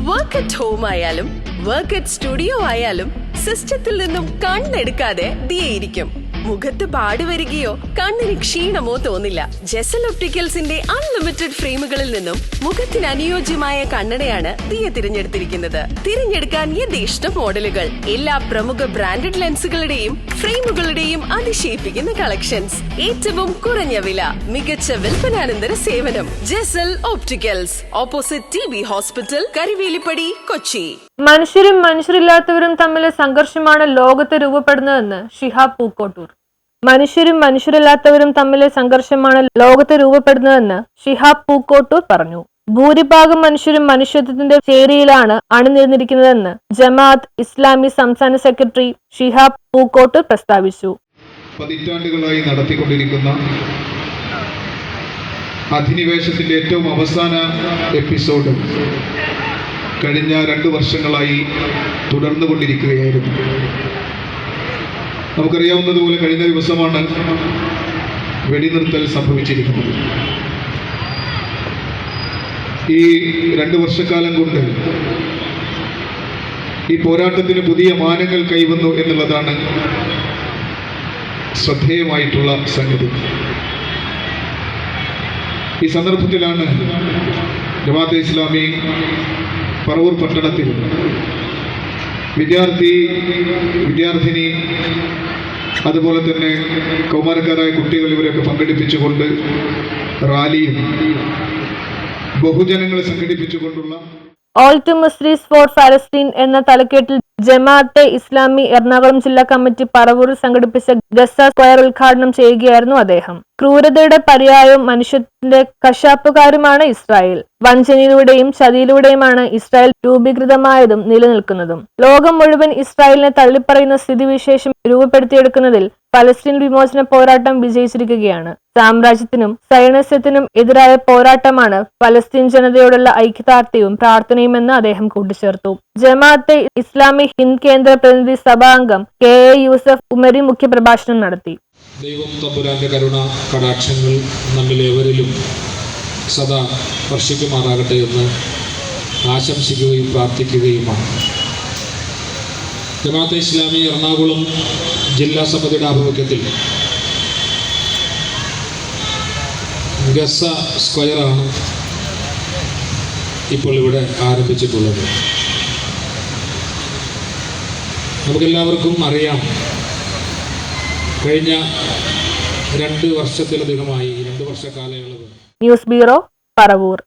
Work at home ആയാലും work at studio ആയാലും സിസ്റ്റത്തിൽ നിന്നും കണ്ണെടുക്കാതെ ദിയയിരിക്കും. മുഖത്ത് പാട് വരികയോ കണ്ണിന് ക്ഷീണമോ തോന്നില്ല. ജെസൽ ഒപ്റ്റിക്കൽസിന്റെ അൺലിമിറ്റഡ് ഫ്രെയിമുകളിൽ നിന്നും മുഖത്തിന് അനുയോജ്യമായ കണ്ണടയാണ് ദിയ തിരഞ്ഞെടുത്തിരിക്കുന്നത്. തിരഞ്ഞെടുക്കാൻ യഥേഷ്ട മോഡലുകൾ, എല്ലാ പ്രമുഖ ബ്രാൻഡഡ് ലെൻസുകളുടെയും ഫ്രെയിമുകളുടെയും അതിശയിപ്പിക്കുന്ന കളക്ഷൻസ്, ഏറ്റവും കുറഞ്ഞ വില, മികച്ച വിൽപ്പനാനന്തര സേവനം. Jesal opticals, opposite TB hospital, Karivelippady, Kochi. മനുഷ്യരും മനുഷ്യരില്ലാത്തവരും തമ്മിലെ സംഘർഷമാണ് ലോകത്ത് രൂപപ്പെടുന്നതെന്ന് ഷിഹാബ് പൂക്കോട്ടൂർ. മനുഷ്യരും മനുഷ്യരില്ലാത്തവരും തമ്മിലെ സംഘർഷമാണ് ലോകത്ത് രൂപപ്പെടുന്നതെന്ന് ഷിഹാബ് പൂക്കോട്ടൂർ പറഞ്ഞു. ഭൂരിഭാഗം മനുഷ്യരും മനുഷ്യത്വത്തിന്റെ ചേരിയിലാണ് അണിനിരന്നിരിക്കുന്നതെന്ന് ജമാഅത്ത് ഇസ്ലാമി സംസ്ഥാന സെക്രട്ടറി ഷിഹാബ് പൂക്കോട്ടൂർ പ്രസ്താവിച്ചു. പതിറ്റാണ്ടുകളായി നടത്തിക്കൊണ്ടിരിക്കുന്ന അധിനിവേശത്തിന്റെ ഏറ്റവും അവസാന എപ്പിസോഡ് കഴിഞ്ഞ 2 വർഷങ്ങളായി തുടർന്നു കൊണ്ടിരിക്കുകയായിരുന്നു. നമുക്കറിയാവുന്നതുപോലെ കഴിഞ്ഞ ദിവസമാണ് വെടിനിർത്തൽ സംഭവിച്ചിരിക്കുന്നത്. ഈ 2 വർഷക്കാലം കൊണ്ട് ഈ പോരാട്ടത്തിന് പുതിയ മാനങ്ങൾ കൈവന്നു എന്നുള്ളതാണ് ശ്രദ്ധേയമായിട്ടുള്ള സംഗതി. ഈ സന്ദർഭത്തിലാണ് ജമാഅത്തെ ഇസ്ലാമി പറവൂർ പട്ടണത്തിൽ വിദ്യാർത്ഥിനി അതുപോലെ തന്നെ കൗമാരക്കാരായ കുട്ടികൾ ഇവരൊക്കെ പങ്കെടുപ്പിച്ചുകൊണ്ട് റാലിയും ബഹുജനങ്ങളെ സംഘടിപ്പിച്ചുകൊണ്ടുള്ള ഓൾ ടു മുസ്ലിംസ് ഫോർ ഫലസ്തീൻ എന്ന തലക്കെട്ടിൽ ജമാഅത്തെ ഇസ്ലാമി എറണാകുളം ജില്ലാ കമ്മിറ്റി പറവൂരിൽ സംഘടിപ്പിച്ച ഗസ സ്ക്വയർ ഉദ്ഘാടനം ചെയ്യുകയായിരുന്നു അദ്ദേഹം. ക്രൂരതയുടെ പര്യായവും മനുഷ്യത്തിന്റെ കശാപ്പുകാരുമാണ് ഇസ്രായേൽ. വഞ്ചനയിലൂടെയും ചതിയിലൂടെയുമാണ് ഇസ്രായേൽ രൂപീകൃതമായതും നിലനിൽക്കുന്നതും. ലോകം മുഴുവൻ ഇസ്രായേലിനെ തള്ളിപ്പറയുന്ന സ്ഥിതിവിശേഷം രൂപപ്പെടുത്തിയെടുക്കുന്നതിൽ ഫലസ്തീൻ വിമോചന പോരാട്ടം വിജയിച്ചിരിക്കുകയാണ്. സാമ്രാജ്യത്തിനും സൈനിസത്തിനും എതിരായ പോരാട്ടമാണ് ഫലസ്തീൻ ജനതയോടുള്ള ഐക്യദാർഢ്യവും പ്രാർത്ഥനയുമെന്ന് അദ്ദേഹം കൂട്ടിച്ചേർത്തു. ജമാഅത്തെ ഇസ്ലാമി ഹിന്ദ് കേന്ദ്ര പ്രതിനിധി സഭാംഗം KA യൂസഫ് ഉമരി മുഖ്യപ്രഭാഷണം നടത്തി. ദൈവം തമ്പുരാന്റെ കരുണ കടാക്ഷങ്ങൾ നമ്മിലേവരിലും സദാ വർഷിക്കുമാറാകട്ടെ എന്ന് ആശംസിക്കുകയും പ്രാർത്ഥിക്കുകയുമാണ്. ജമാഅത്തെ ഇസ്ലാമി എറണാകുളം ജില്ലാ സമിതിയുടെ ആഭിമുഖ്യത്തിൽ ഗസ സ്ക്വയറാണ് ഇപ്പോൾ ഇവിടെ ആരംഭിച്ചിട്ടുള്ളത്. നമുക്കെല്ലാവർക്കും അറിയാം, കഴിഞ്ഞ 2 വർഷത്തിലധികമായി 2 വർഷ കാലയളവ്. News bureau, Paravur.